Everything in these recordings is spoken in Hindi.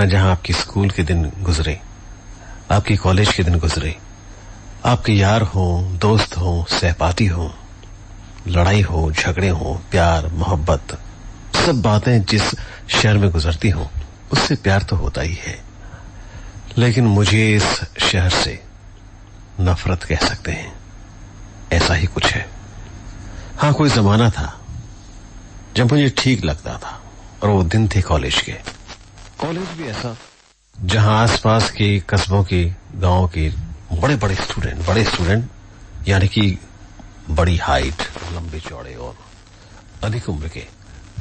घटना जहां आपकी स्कूल के दिन गुजरे, आपकी कॉलेज के दिन गुजरे, आपके यार हों, दोस्त हों, सहपाठी हों, लड़ाई हो, झगड़े हो, प्यार, मोहब्बत, सब बातें जिस शहर में गुजरती हों, उससे प्यार तो होता ही है। लेकिन मुझे इस शहर से नफरत कह सकते हैं, ऐसा ही कुछ है। हां, कोई जमाना था जब मुझे ठीक लगता था, और वो दिन थे कॉलेज के। कॉलेज भी ऐसा जहां आसपास के कस्बों के, गांव के बड़े स्टूडेंट यानी कि बड़ी हाइट, लंबे चौड़े और अधिक उम्र के।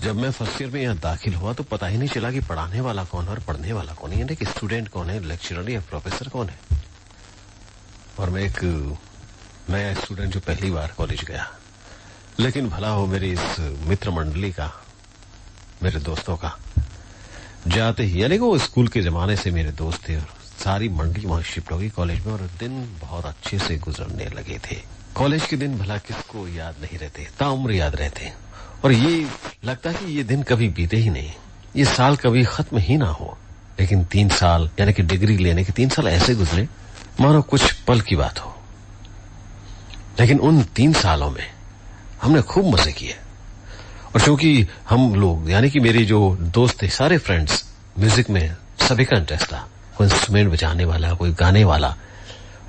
जब मैं फर्स्ट ईयर में यहां दाखिल हुआ तो पता ही नहीं चला कि पढ़ाने वाला कौन है और पढ़ने वाला कौन है, यानी कि स्टूडेंट कौन है, लेक्चरर या प्रोफेसर कौन है। और मैं एक नया स्टूडेंट जो पहली बार कॉलेज गया। लेकिन भला हो मेरी इस मित्र मंडली का, मेरे दोस्तों का। जाते ही, यानी कि वो स्कूल के जमाने से मेरे दोस्त थे और सारी मंडली वहां शिफ्ट हो गई कॉलेज में, और दिन बहुत अच्छे से गुजरने लगे थे। कॉलेज के दिन भला किसको याद नहीं रहते, ताउम्र याद रहते, और ये लगता कि ये दिन कभी बीते ही नहीं, ये साल कभी खत्म ही ना हो। लेकिन 3 साल, यानी कि डिग्री लेने के 3 साल ऐसे गुजरे मानो कुछ पल की बात हो। लेकिन उन 3 सालों में हमने खूब मजे किए। और क्योंकि हम लोग, यानी कि मेरे जो दोस्त थे, सारे फ्रेंड्स, म्यूजिक में सभी का इंटरेस्ट था। कोई इंस्ट्रूमेंट बजाने वाला, कोई गाने वाला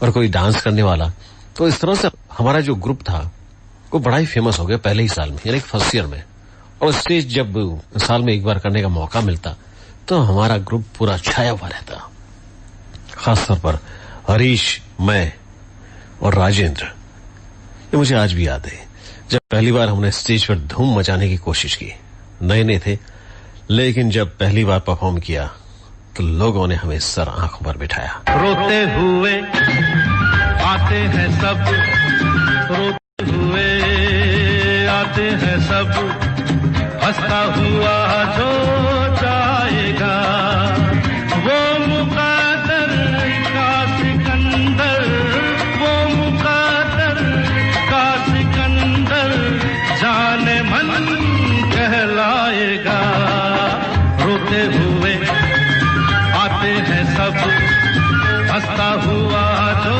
और कोई डांस करने वाला। तो इस तरह से हमारा जो ग्रुप था वो बड़ा ही फेमस हो गया पहले ही साल में, यानी कि फर्स्ट ईयर में। और स्टेज जब साल में एक बार करने का मौका मिलता तो हमारा ग्रुप पूरा छाया हुआ रहता। खासतौर पर हरीश, मैं और राजेंद्र, ये मुझे आज भी याद है। जब पहली बार हमने स्टेज पर धूम मचाने की कोशिश की, नए थे, लेकिन जब पहली बार परफॉर्म किया तो लोगों ने हमें सर आंखों पर बिठाया। रोते हुए आते हैं सब, रोते हुए आते हैं सब, हंसता हुआ जो जाएगा वो मुकद्दर का सिकंदर, वो मुकद्दर का सिकंदर जाने मन कहलाएगा। रोते हुए आते हैं सब, हंसता हुआ जो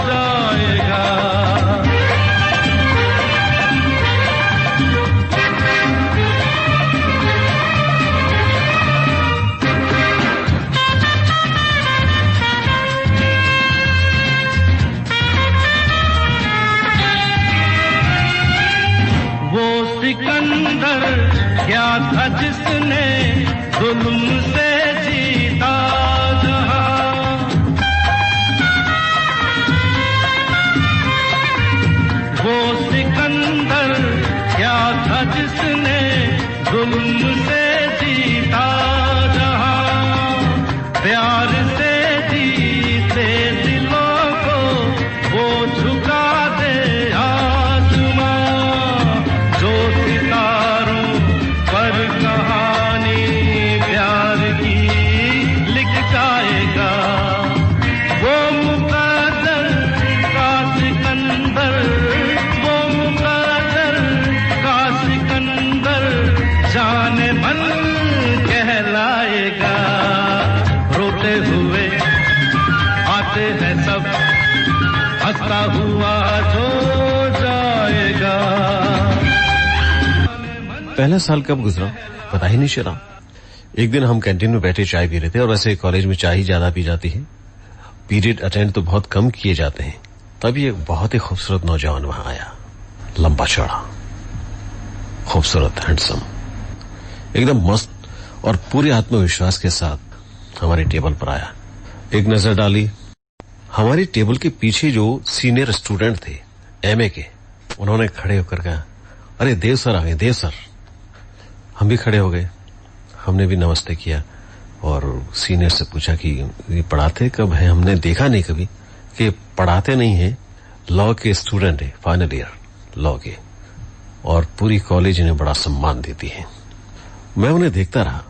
जाएगा। वो सिकंदर क्या था जिसने जुल्म से जीता जहां, वो सिकंदर क्या था जिसने जुल्म से जीता जहां, प्यार से जीते दिलों को वो झुका दे आसमां, जो सितारों पर कहानी प्यार की लिख जाएगा। वो मुकद्दर का सिकंदर, वो मुकद्दर का सिकंदर जाने मन कहलाएगा। रोते हुए आते हैं सब, हंसता हुआ जो जाएगा। पहला साल कब गुजरा पता ही नहीं चला। एक दिन हम कैंटीन में बैठे चाय पी रहे थे, और वैसे कॉलेज में चाय ही ज्यादा पी जाती है, पीरियड अटेंड तो बहुत कम किए जाते हैं। तभी एक बहुत ही खूबसूरत नौजवान वहां आया, लंबा चौड़ा, खूबसूरत, हैंडसम, एकदम मस्त और पूरे आत्मविश्वास के साथ हमारी टेबल पर आया। एक नजर डाली, हमारी टेबल के पीछे जो सीनियर स्टूडेंट थे एमए के, उन्होंने खड़े होकर कहा, अरे देव सर आ गए, देव सर। हम भी खड़े हो गए, हमने भी नमस्ते किया और सीनियर से पूछा कि ये पढ़ाते कब है, हमने देखा नहीं कभी कि पढ़ाते नहीं है, लॉ के स्टूडेंट है, फाइनल ईयर लॉ के, और पूरी कॉलेज इन्हें बड़ा सम्मान देती है। मैं उन्हें देखता रहा,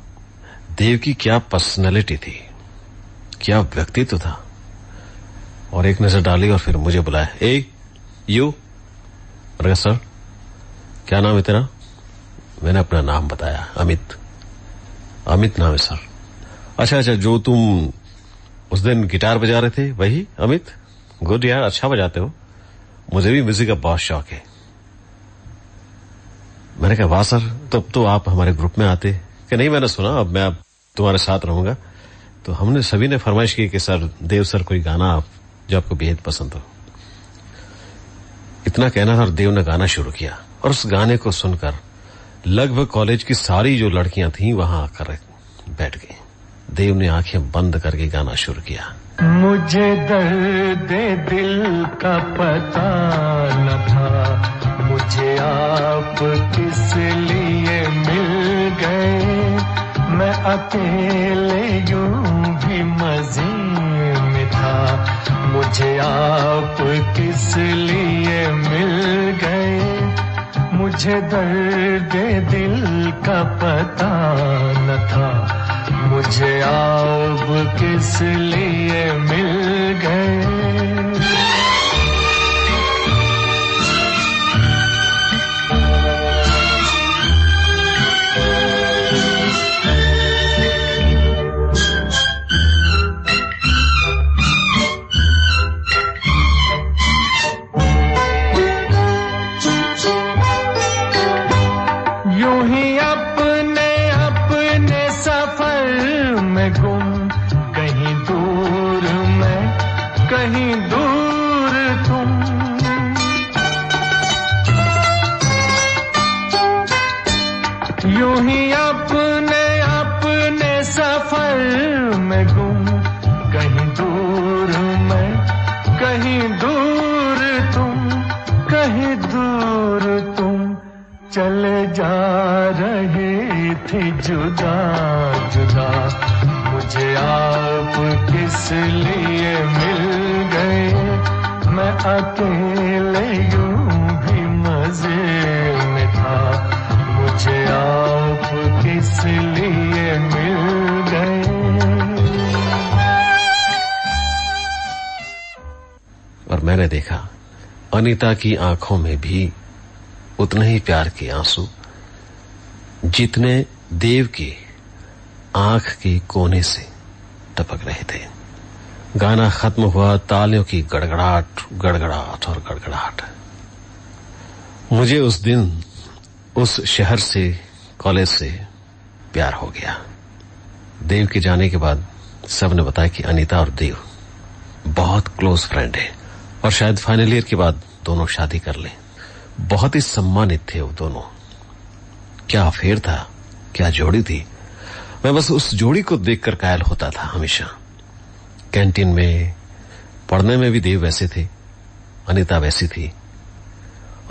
देव की क्या पर्सनैलिटी थी, क्या व्यक्तित्व था। और एक नजर डाली और फिर मुझे बुलाया, ए यू। अरे सर क्या नाम है तेरा? मैंने अपना नाम बताया, अमित। अमित नाम है सर। अच्छा, जो तुम उस दिन गिटार बजा रहे थे वही अमित? गुड यार, अच्छा बजाते हो। मुझे भी म्यूजिक का बहुत शौक है। मैंने कहा वाह सर, तब तो आप हमारे ग्रुप में आते। कि नहीं, मैंने सुना अब मैं तुम्हारे साथ रहूंगा। तो हमने सभी ने फरमाइश की कि सर, देव सर कोई गाना आप जो आपको बेहद पसंद हो। इतना कहना था और देव ने गाना शुरू किया और उस गाने को सुनकर लगभग कॉलेज की सारी जो लड़कियां थीं वहां आकर बैठ गई। देव ने आंखें बंद करके गाना शुरू किया। मुझे दर्द दिल का पता न था, मुझे आप किस लिए मिल गए, मैं अकेले यूं भी मजे में था, मुझे आप किस लिए मिल गए, मुझे दर्द दिल का पता न था, मुझे आप किस लिए मिल गए। जुदा जुदा मुझे आप किस लिए मिल गए, मैं अकेले यूं भी मजे में था, मुझे आप किस लिए मिल गए। और मैंने देखा अनीता की आंखों में भी उतने ही प्यार के आंसू जितने देव की आंख के कोने से टपक रहे थे। गाना खत्म हुआ, तालियों की गड़गड़ाहट गड़गड़ाहट और गड़गड़ाहट। मुझे उस दिन उस शहर से, कॉलेज से प्यार हो गया। देव के जाने के बाद सबने बताया कि अनीता और देव बहुत क्लोज फ्रेंड है और शायद फाइनल ईयर के बाद दोनों शादी कर लें। बहुत ही सम्मानित थे वो दोनों। क्या अफेयर था, क्या जोड़ी थी। मैं बस उस जोड़ी को देखकर कायल होता था हमेशा। कैंटीन में, पढ़ने में भी देव वैसे थे, अनीता वैसी थी।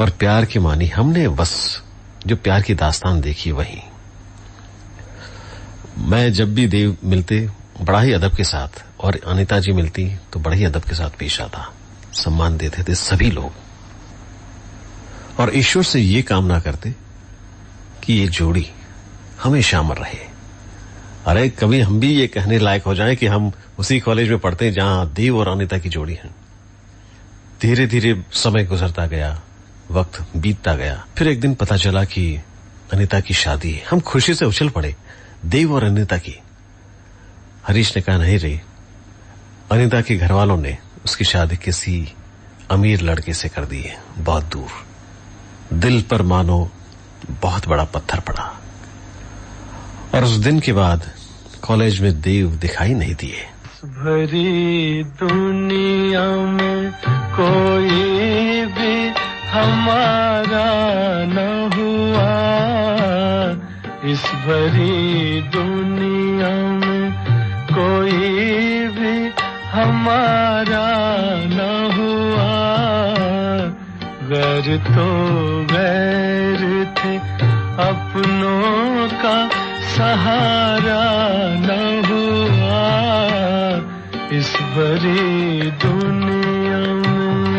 और प्यार की मानी हमने बस जो प्यार की दास्तान देखी वही। मैं जब भी देव मिलते बड़ा ही अदब के साथ, और अनीता जी मिलती तो बड़ा ही अदब के साथ पेश आता, सम्मान देते थे सभी लोग। और ईश्वर से ये कामना करते कि ये जोड़ी हमेशा अमर रहे। अरे कभी हम भी ये कहने लायक हो जाएं कि हम उसी कॉलेज में पढ़ते हैं जहां देव और अनीता की जोड़ी है। धीरे धीरे समय गुजरता गया, वक्त बीतता गया। फिर एक दिन पता चला कि अनीता की शादी है। हम खुशी से उछल पड़े, देव और अनीता की। हरीश ने कहा नहीं रे, अनीता के घर वालों ने उसकी शादी किसी अमीर लड़के से कर दी है, बहुत दूर। दिल पर मानो बहुत बड़ा पत्थर पड़ा। और उस दिन के बाद कॉलेज में देव दिखाई नहीं दिए। भरी दुनिया में कोई भी हमारा न हुआ, इस भरी दुनिया में कोई भी हमारा न हुआ, गैर तो गैर थे, अपनों का सहारा न हुआ, इस भरी दुनिया में।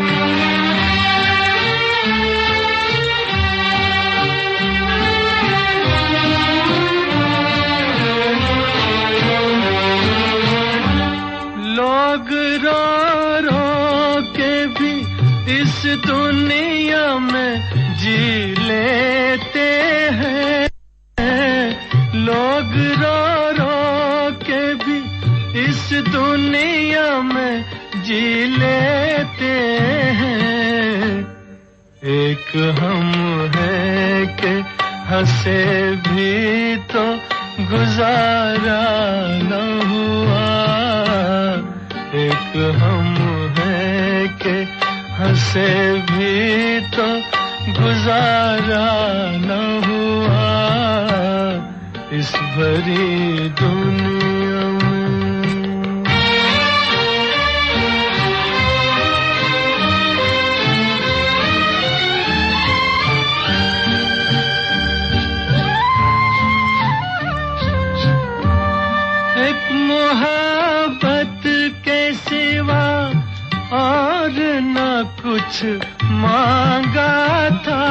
लोग रो रो के भी इस दुनिया में जी लेते हैं, लोग रो रो के भी इस दुनिया में जी लेते हैं। एक हम है कि हंसे भी तो गुजारा न हुआ। एक हम है कि हंसे भी तो गुजारा न हुआ इस भरी दुनिया में। एक मोहब्बत के सिवा और न कुछ मांगा था।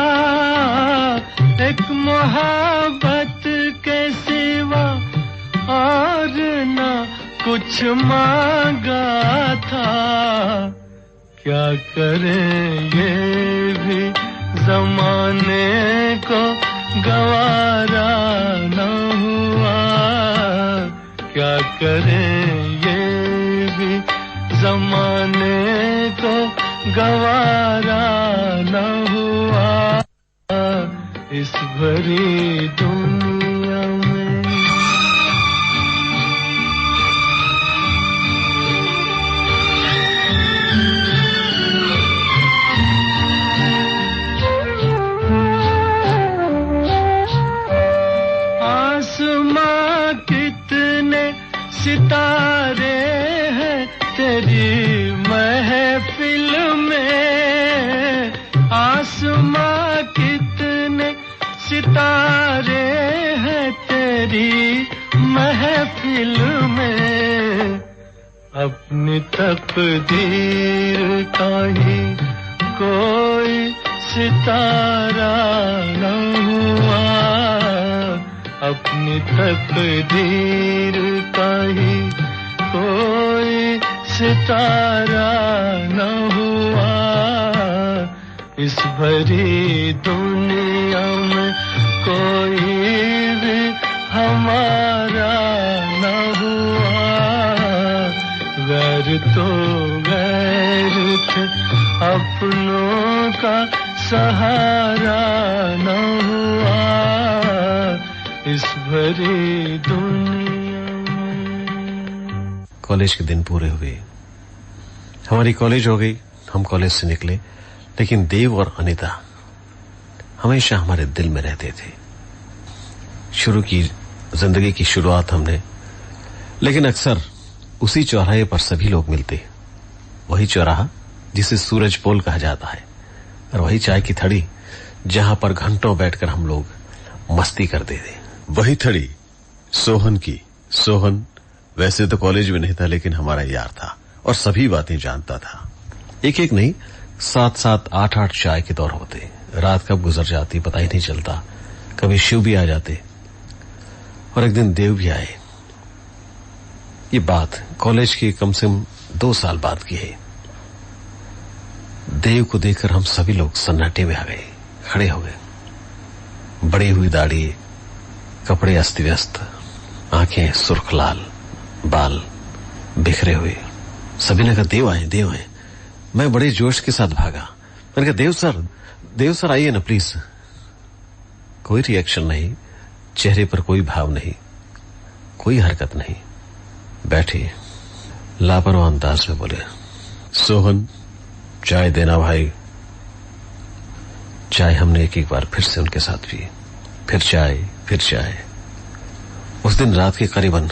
एक मोहब्बत के सिवा और न कुछ मांगा था। क्या करें ये भी ज़माने को गवारा न हुआ। क्या करें ये भी ज़माने को गवारा न हुआ इस भरी दुनिया में। आसमां कितने सितारे हैं तेरी महफिल में। आसमां कितने सितारे हैं तेरी महफिल में। अपनी तकदीर का ही कोई सितारा न हुआ। अपनी तकदीर का ही कोई सितारा न हुआ इस भरी दुनिया में। कोई भी हमारा न हुआ। गैर तो गैर थे अपनों का सहारा न हुआ इस भरी दुनिया में। कॉलेज के दिन पूरे हुए, हमारी कॉलेज हो गई, हम कॉलेज से निकले, लेकिन देव और अनीता हमेशा हमारे दिल में रहते थे। शुरू की जिंदगी की शुरुआत हमने, लेकिन अक्सर उसी चौराहे पर सभी लोग मिलते। वही चौराहा जिसे सूरज पोल कहा जाता है, और वही चाय की थड़ी जहां पर घंटों बैठकर हम लोग मस्ती करते थे। वही थड़ी सोहन की। सोहन वैसे तो कॉलेज में नहीं था, लेकिन हमारा यार था और सभी बातें जानता था। एक एक नहीं, 7-7, 8-8 चाय के दौर होते। रात कब गुजर जाती पता ही नहीं चलता। कभी शिव भी आ जाते और एक दिन देव भी आए। ये बात कॉलेज के कम से कम 2 साल बाद की है। देव को देखकर हम सभी लोग सन्नाटे में आ गए, खड़े हो गए। बड़ी हुई दाढ़ी, कपड़े अस्त व्यस्त, आंखें सुर्ख लाल, बाल बिखरे हुए। सभी ने कहा देव आए, देव आए। मैं बड़े जोश के साथ भागा। मैंने कहा देव सर आइए ना प्लीज। कोई रिएक्शन नहीं, चेहरे पर कोई भाव नहीं, कोई हरकत नहीं। बैठे लापरवाह अंदाज में बोले, सोहन चाय देना भाई। चाय हमने एक बार फिर से उनके साथ पी। फिर चाय। उस दिन रात के करीबन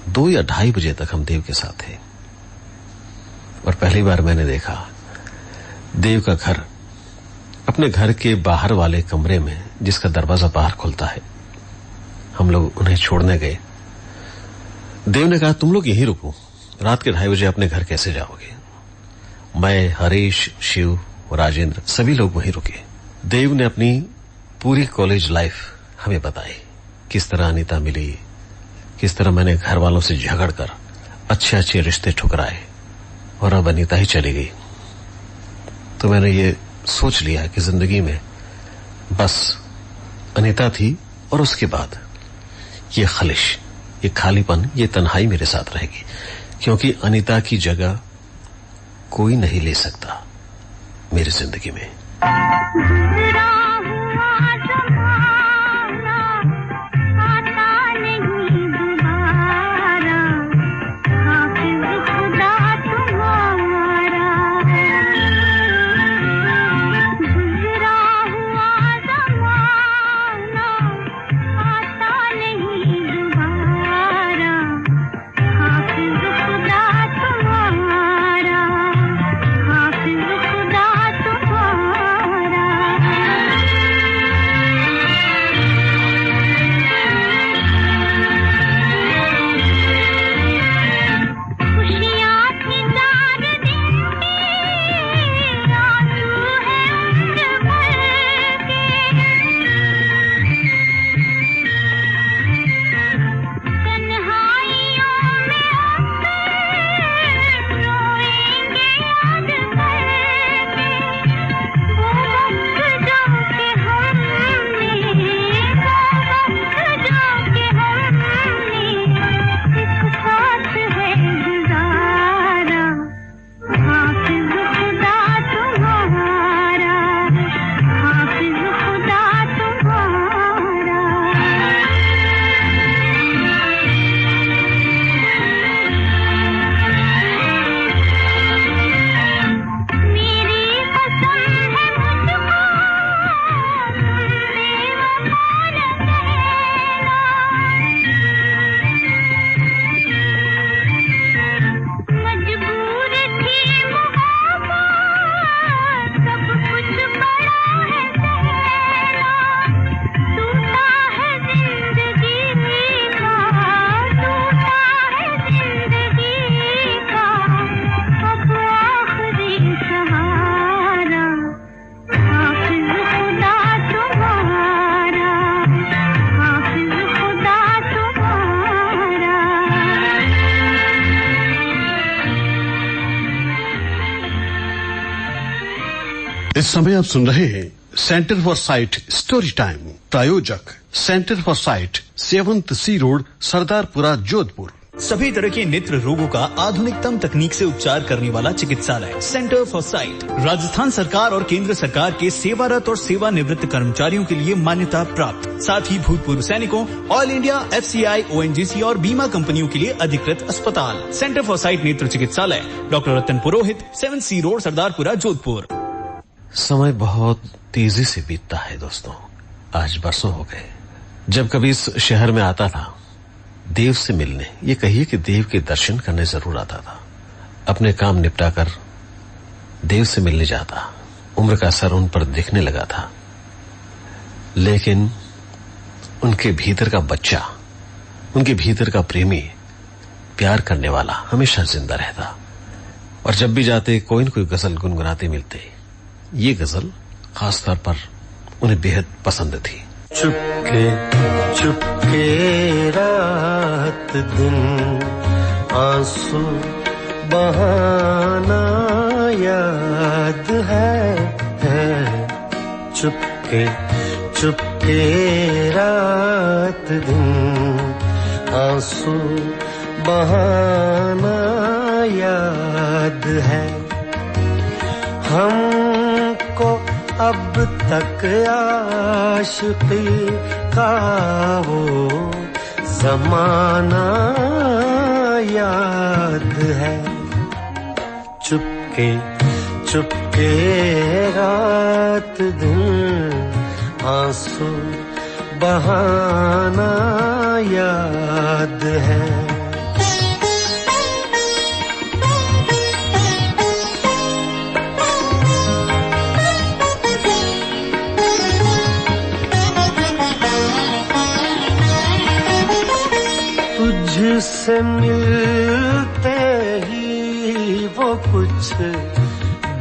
2 या 2:30 बजे तक हम देव के साथ थे। और पहली बार मैंने देखा देव का घर अपने घर के बाहर वाले कमरे में, जिसका दरवाजा बाहर खुलता है। हम लोग उन्हें छोड़ने गए। देव ने कहा तुम लोग यहीं रुको, रात के 2:30 बजे अपने घर कैसे जाओगे। मैं, हरीश, शिव, राजेंद्र सभी लोग वहीं रुके। देव ने अपनी पूरी कॉलेज लाइफ हमें बताई, किस तरह अनीता मिली, किस तरह मैंने घर वालों से झगड़कर अच्छे रिश्ते ठुकराए और अब अनीता ही चली गई। तो मैंने ये सोच लिया कि जिंदगी में बस अनीता थी और उसके बाद ये खलिश, ये खालीपन, ये तन्हाई मेरे साथ रहेगी, क्योंकि अनीता की जगह कोई नहीं ले सकता मेरी जिंदगी में। इस समय आप सुन रहे हैं centre for sight story time. प्रायोजक centre for sight, 7th C road, Sardarpura, Jodhpur. सभी तरह के नेत्र रोगों का आधुनिकतम तकनीक से उपचार करने वाला चिकित्सालय सेंटर फॉर साइट राजस्थान सरकार और केंद्र सरकार के सेवारत और सेवानिवृत्त कर्मचारियों के लिए मान्यता प्राप्त, साथ ही भूतपूर्व सैनिकों, ऑल इंडिया, FCI, ONGC और बीमा कंपनियों के लिए अधिकृत अस्पताल। सेंटर फॉर साइट नेत्र चिकित्सालय, डॉक्टर रतन पुरोहित, 7th C road, Sardarpura, Jodhpur. समय बहुत तेजी से बीतता है दोस्तों। आज बरसों हो गए जब कभी इस शहर में आता था देव से मिलने, ये कहिए कि देव के दर्शन करने जरूर आता था। अपने काम निपटाकर देव से मिलने जाता। उम्र का असर उन पर दिखने लगा था, लेकिन उनके भीतर का बच्चा, उनके भीतर का प्रेमी, प्यार करने वाला हमेशा जिंदा रहता। और जब भी जाते कोई न कोई गजल गुनगुनाते मिलते। ये गजल खासतौर पर उन्हें बेहद पसंद थी। चुपके चुपके रात दिन आंसू बहाना याद है। चुपके चुपके रात दिन आंसू बहाना याद है। हमको अब तक आशिकी का वो ज़माना याद है। चुपके चुपके रात दिन आंसू बहाना याद है। तुझसे मिलते ही वो कुछ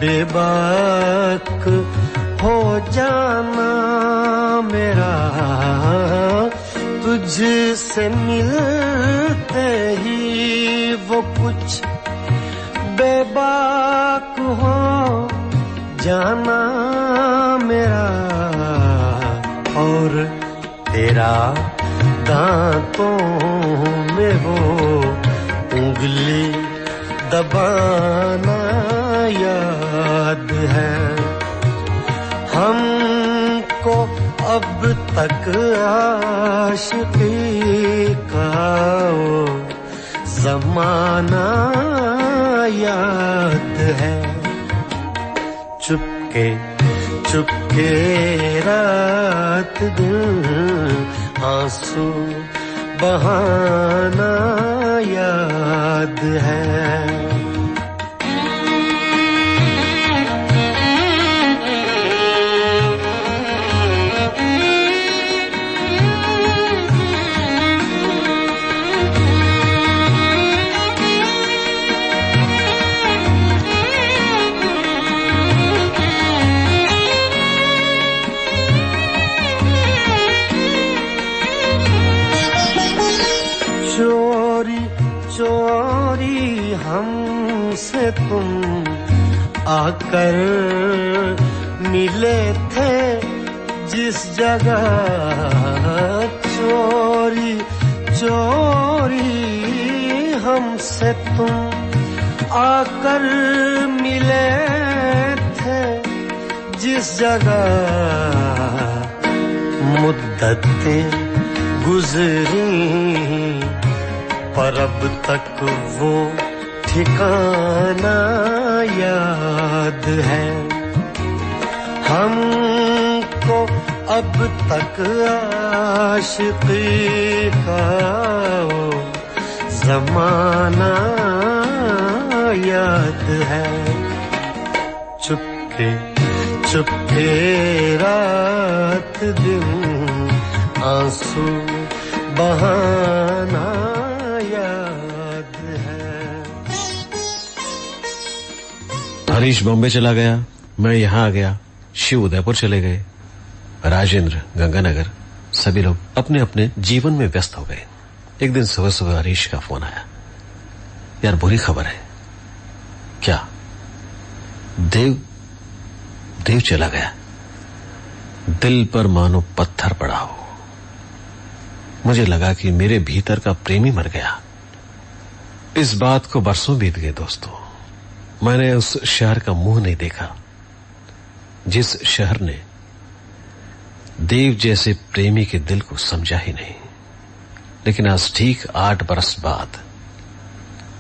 बेबाक हो जाना मेरा। तुझसे मिलते ही वो कुछ बेबाक हो जाना मेरा। और तेरा दांतों वो उंगली दबाना याद है। हमको अब तक आशिकी का वो ज़माना याद है। चुपके चुपके रात दिन आंसू बहाना याद है। चोरी हमसे तुम आकर मिले थे जिस जगह। चोरी चोरी हमसे तुम आकर मिले थे जिस जगह। मुद्दतें गुजरी पर अब तक वो ठिकाना याद है। हमको अब तक आशिकी का वो ज़माना याद है। चुपके चुपके रात दिन आंसू बहाना याद है। हरीश बॉम्बे चला गया, मैं यहां आ गया, शिव उदयपुर चले गए, राजेंद्र गंगानगर, सभी लोग अपने अपने जीवन में व्यस्त हो गए। एक दिन सुबह सुबह हरीश का फोन आया, यार बुरी खबर है। क्या? देव चला गया। दिल पर मानो पत्थर पड़ा हो। मुझे लगा कि मेरे भीतर का प्रेमी मर गया। इस बात को बरसों बीत गए दोस्तों। मैंने उस शहर का मुंह नहीं देखा जिस शहर ने देव जैसे प्रेमी के दिल को समझा ही नहीं। लेकिन आज ठीक 8 बरस बाद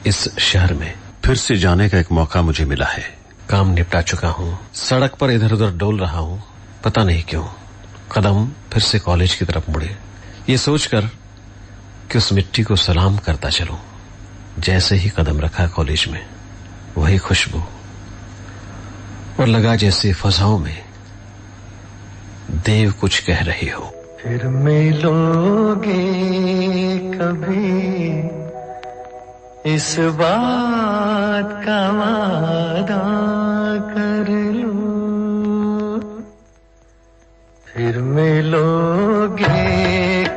इस शहर में फिर से जाने का एक मौका मुझे मिला है। काम निपटा चुका हूं, सड़क पर इधर उधर डोल रहा हूं। पता नहीं क्यों कदम फिर से कॉलेज की तरफ मुड़े, ये सोचकर कि उस मिट्टी को सलाम करता चलूं। जैसे ही कदम रखा कॉलेज में, वही खुशबू, और लगा जैसे फजाओं में देव कुछ कह रही हो। फिर मिलोगे कभी इस बात का वादा कर लो। फिर मिलोगे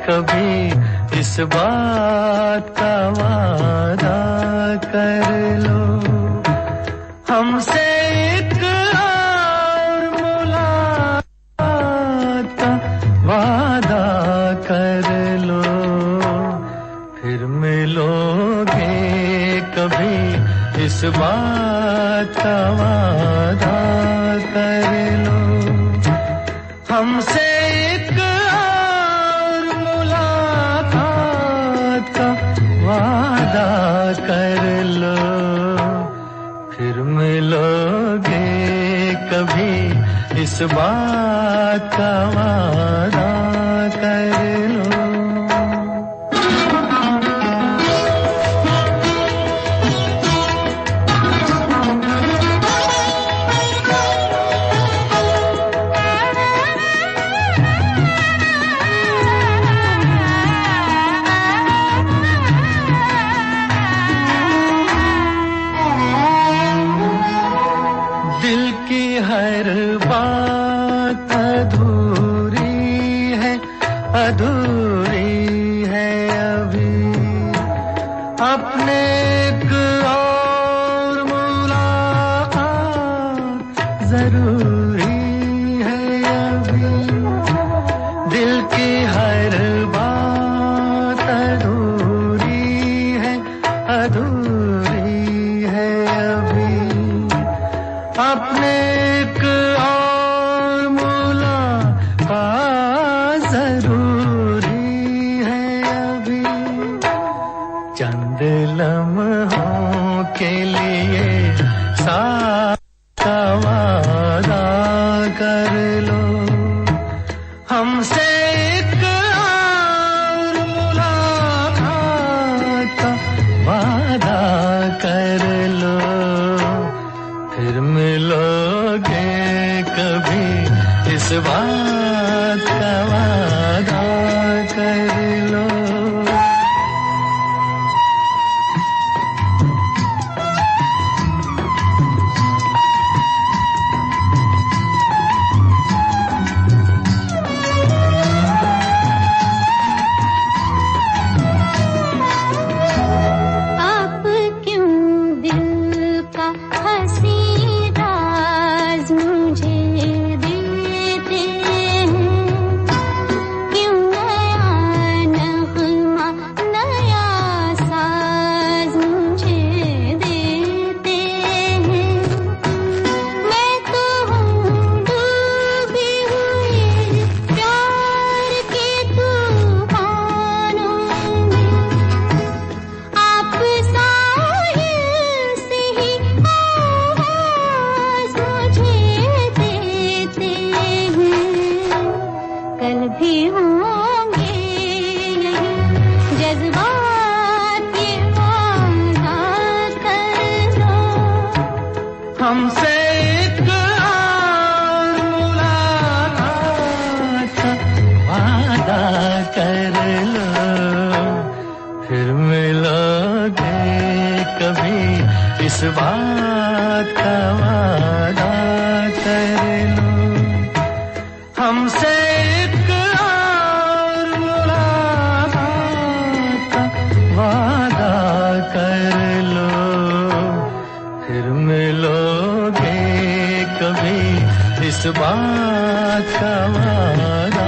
कभी इस बात का वादा कर लो। हमसे एक और मुलाकात का वादा कर लो। फिर मिलोगे कभी इस बात का वादा कर लो। हमसे एक और मुलाकात का वादा कर लो। फिर मिलोगे कभी इस बात का वादा कर लो। हर बात अधूरी अपने एक और मुलाकात जरूरी है अभी, चंद लम्हों के लिए साथ का वादा कर लो, हमसे एक और मुलाकात का वादा कर लो, फिर मिलोगे कभी इस बात का वादा कर लो। हमसे एक और मुलाकात का वादा कर लो, फिर मिलोगे कभी इस बात का वादा कर लो, हमसे एक और मुलाकात का वादा कर लो, फिर मिलोगे कभी इस बात का वादा